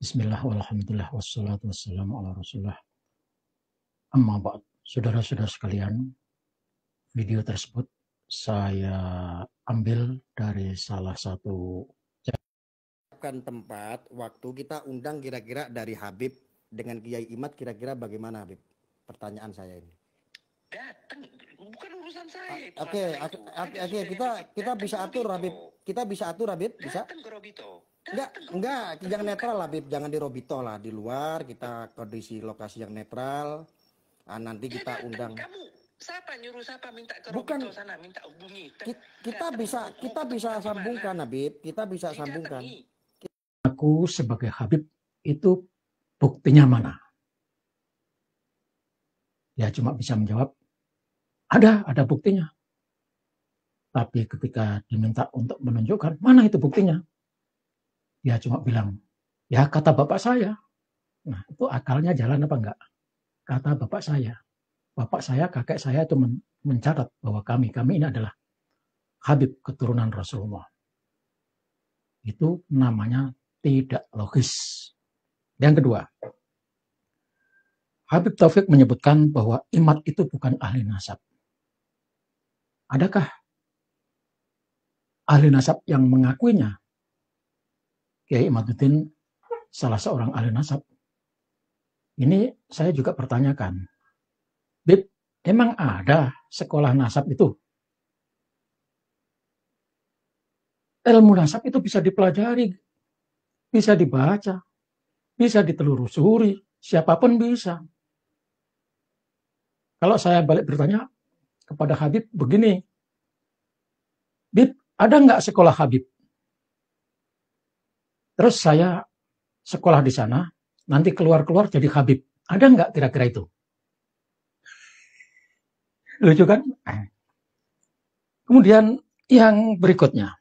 Bismillah, walhamdulillah, wassalatu wassalamu ala rasulullah. Amma ba'd. Saudara-saudara sekalian, video tersebut saya ambil dari salah satu tempat waktu kita undang kira-kira dari Habib dengan Kiai Imad, kira-kira bagaimana Habib? Pertanyaan saya ini. Datang, bukan urusan saya. Oke, kita bisa atur Habib. Kita bisa atur Habib, bisa? Datang ke Robito. Enggak, jangan netral Habib, jangan di Robito lah, di luar kita kondisi lokasi yang netral. Nanti kita undang. Kamu siapa nyuruh siapa minta ke Robito sana, minta hubungi. Kita bisa sambungkan Habib, kita bisa sambungkan. Aku sebagai Habib itu buktinya mana? Ya cuma bisa menjawab, ada buktinya. Tapi ketika diminta untuk menunjukkan, mana itu buktinya? Dia cuma bilang, ya kata bapak saya. Nah itu akalnya jalan apa enggak? Kata bapak saya, kakek saya itu mencatat bahwa kami ini adalah Habib keturunan Rasulullah. Itu namanya tidak logis. Yang kedua, Habib Taufik menyebutkan bahwa Imad itu bukan ahli nasab. Adakah ahli nasab yang mengakuinya? Kiai Imaduddin salah seorang ahli nasab. Ini saya juga pertanyakan. Bib, emang ada sekolah nasab itu? Ilmu nasab itu bisa dipelajari, bisa dibaca, bisa ditelusuri, siapapun bisa. Kalau saya balik bertanya kepada Habib begini, Bib, ada nggak sekolah Habib? Terus saya sekolah di sana, nanti keluar jadi Habib. Ada nggak kira-kira itu? Lucu kan? Kemudian yang berikutnya,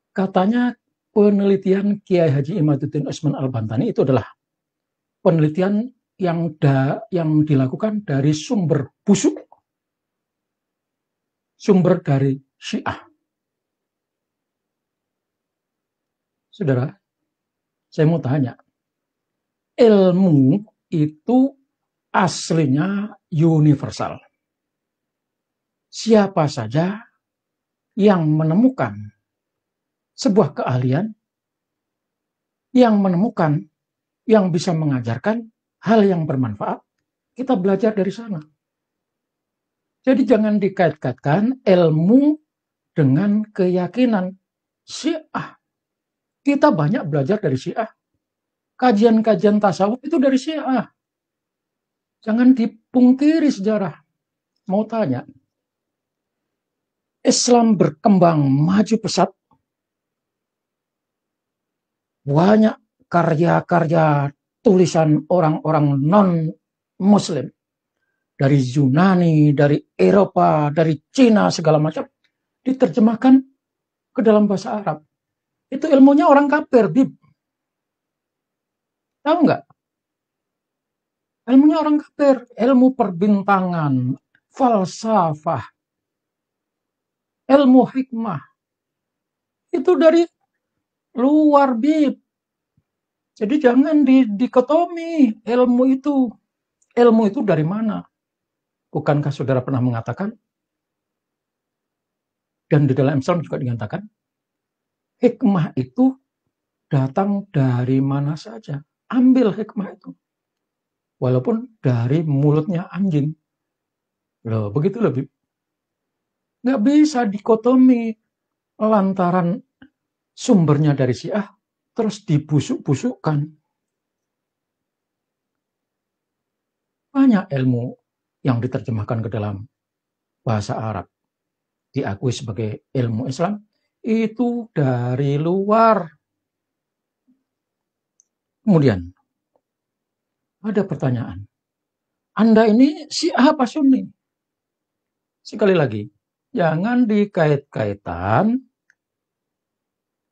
katanya penelitian Kiai Haji Imaduddin Usman Al-Bantani itu adalah penelitian yang dilakukan dari sumber busuk, sumber dari Syiah. Saudara, saya mau tanya, ilmu itu aslinya universal. Siapa saja yang menemukan sebuah keahlian, yang menemukan, yang bisa mengajarkan hal yang bermanfaat, kita belajar dari sana. Jadi jangan dikait-kaitkan ilmu dengan keyakinan. Syiah. Kita banyak belajar dari Syiah. Kajian-kajian tasawuf itu dari Syiah. Jangan dipungkiri sejarah. Mau tanya, Islam berkembang maju pesat. Banyak karya-karya tulisan orang-orang non-Muslim. Dari Yunani, dari Eropa, dari Cina, segala macam. Diterjemahkan ke dalam bahasa Arab. Itu ilmunya orang kafir, Bib. Tahu nggak? Ilmunya orang kafir. Ilmu perbintangan, falsafah, ilmu hikmah. Itu dari luar, Bib. Jadi jangan dikotomi ilmu itu. Ilmu itu dari mana? Bukankah saudara pernah mengatakan, dan di dalam Islam juga dikatakan, hikmah itu datang dari mana saja. Ambil hikmah itu. Walaupun dari mulutnya anjing. Loh, begitu lebih. Nggak bisa dikotomi lantaran sumbernya dari Syiah, terus dibusuk-busukkan. Banyak ilmu yang diterjemahkan ke dalam bahasa Arab, diakui sebagai ilmu Islam, itu dari luar. Kemudian, ada pertanyaan. Anda ini Syiah apa Sunni? Sekali lagi, jangan dikait-kaitan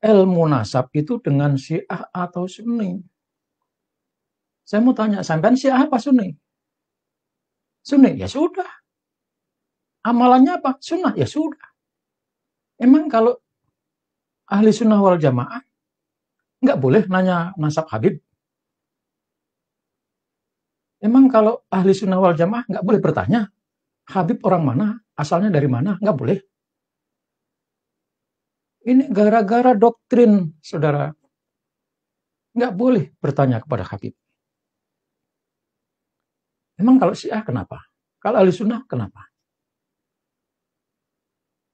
ilmu nasab itu dengan Syiah atau Sunni. Saya mau tanya, sampean Syiah apa Sunni? Sunni, ya sudah. Amalannya apa? Sunnah, ya sudah. Emang kalau ahli sunnah wal jamaah Nggak boleh nanya nasab Habib. Emang kalau ahli sunnah wal jamaah nggak boleh bertanya, Habib orang mana, asalnya dari mana, nggak boleh. Ini gara-gara doktrin, saudara. Nggak boleh bertanya kepada Habib. Emang kalau Syiah kenapa? Kalau ahli sunnah kenapa?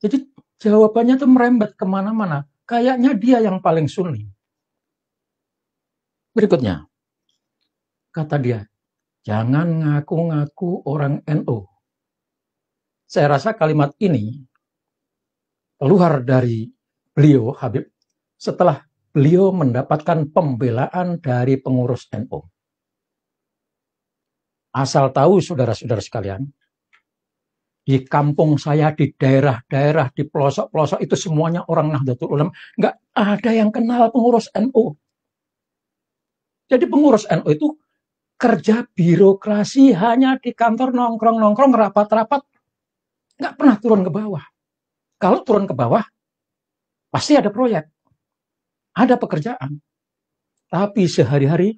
Jadi jawabannya tuh merembet kemana-mana. Kayaknya dia yang paling sunni. Berikutnya, kata dia, jangan ngaku-ngaku orang NU. Saya rasa kalimat ini keluar dari beliau, Habib, setelah beliau mendapatkan pembelaan dari pengurus NU. Asal tahu saudara-saudara sekalian, di kampung saya, di daerah-daerah, di pelosok-pelosok itu semuanya orang Nahdlatul Ulama. Nggak ada yang kenal pengurus NU. Jadi pengurus NU itu kerja birokrasi hanya di kantor nongkrong-nongkrong, rapat-rapat. Nggak pernah turun ke bawah. Kalau turun ke bawah, pasti ada proyek, ada pekerjaan. Tapi sehari-hari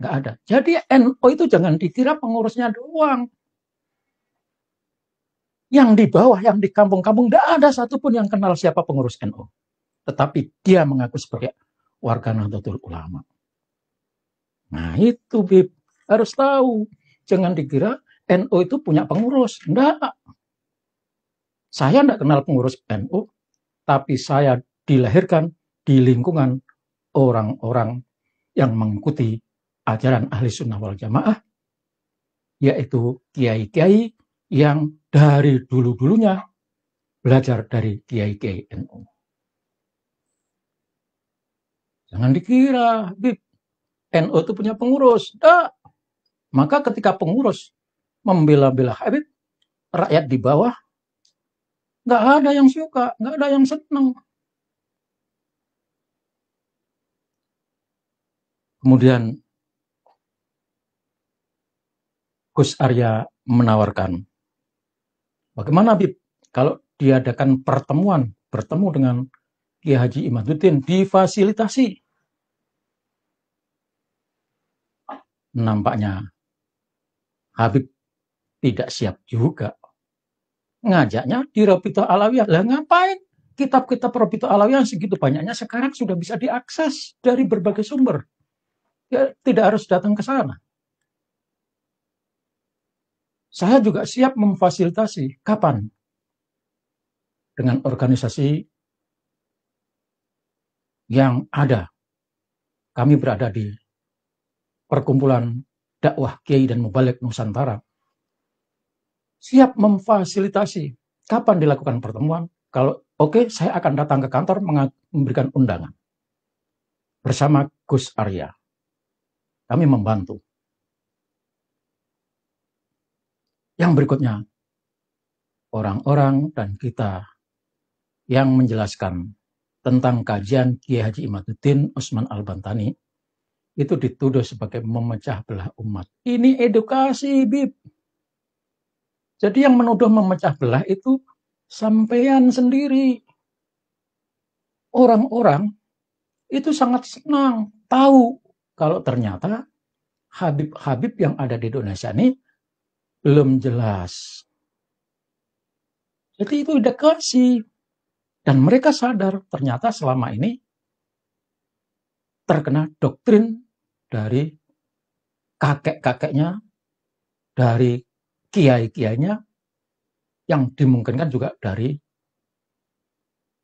nggak ada. Jadi NU itu jangan dikira pengurusnya doang. Yang di bawah, yang di kampung-kampung, nggak ada satupun yang kenal siapa pengurus NU. Tetapi dia mengaku sebagai warga Nahdlatul Ulama. Nah itu, Bib. Harus tahu. Jangan dikira NU itu punya pengurus. Enggak. Saya enggak kenal pengurus NU, tapi saya dilahirkan di lingkungan orang-orang yang mengikuti ajaran ahli sunnah wal jamaah, yaitu kiai-kiai yang dari dulu-dulunya belajar dari kiai-kiai NU. Jangan dikira, Bib, NU itu punya pengurus. Enggak. Maka ketika pengurus membela-bela Habib, rakyat di bawah nggak ada yang suka, nggak ada yang senang. Kemudian Gus Arya menawarkan, bagaimana Habib kalau diadakan pertemuan, bertemu dengan Kiai Haji Imaduddin, difasilitasi. Nampaknya Habib tidak siap juga. Ngajaknya di Rabithah Alawiyah. Lah ngapain? Kitab-kitab Rabithah Alawiyah segitu banyaknya sekarang sudah bisa diakses dari berbagai sumber. Ya, tidak harus datang ke sana. Saya juga siap memfasilitasi. Kapan? Dengan organisasi yang ada. Kami berada di Perkumpulan Dakwah Kiai dan Mubalik Nusantara. Siap memfasilitasi. Kapan dilakukan pertemuan? Kalau oke, saya akan datang ke kantor memberikan undangan. Bersama Gus Arya. Kami membantu. Yang berikutnya, orang-orang dan kita yang menjelaskan tentang kajian Kiai Haji Imaduddin Utsman Al-Bantani itu dituduh sebagai memecah belah umat. Ini edukasi, Bib. Jadi yang menuduh memecah belah itu sampean sendiri. Orang-orang itu sangat senang tahu kalau ternyata Habib-Habib yang ada di Indonesia ini belum jelas. Jadi itu edukasi. Dan mereka sadar ternyata selama ini terkena doktrin dari kakek-kakeknya, dari kiai-kiainya, yang dimungkinkan juga dari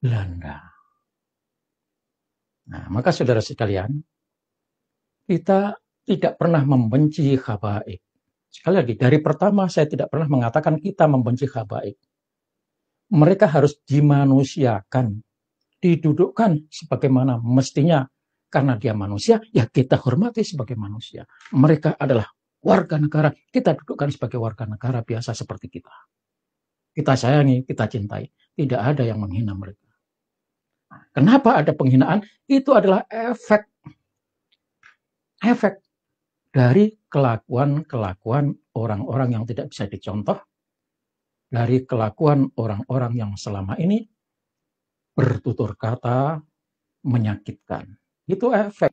Belanda. Nah, maka saudara sekalian, kita tidak pernah membenci habaib. Sekali lagi, dari pertama saya tidak pernah mengatakan kita membenci habaib. Mereka harus dimanusiakan, didudukkan sebagaimana mestinya. Karena dia manusia, ya kita hormati sebagai manusia. Mereka adalah warga negara, kita dudukkan sebagai warga negara biasa seperti kita. Kita sayangi, kita cintai. Tidak ada yang menghina mereka. Kenapa ada penghinaan? Itu adalah efek dari kelakuan orang-orang yang tidak bisa dicontoh, dari kelakuan orang-orang yang selama ini bertutur kata menyakitkan. Itu efek.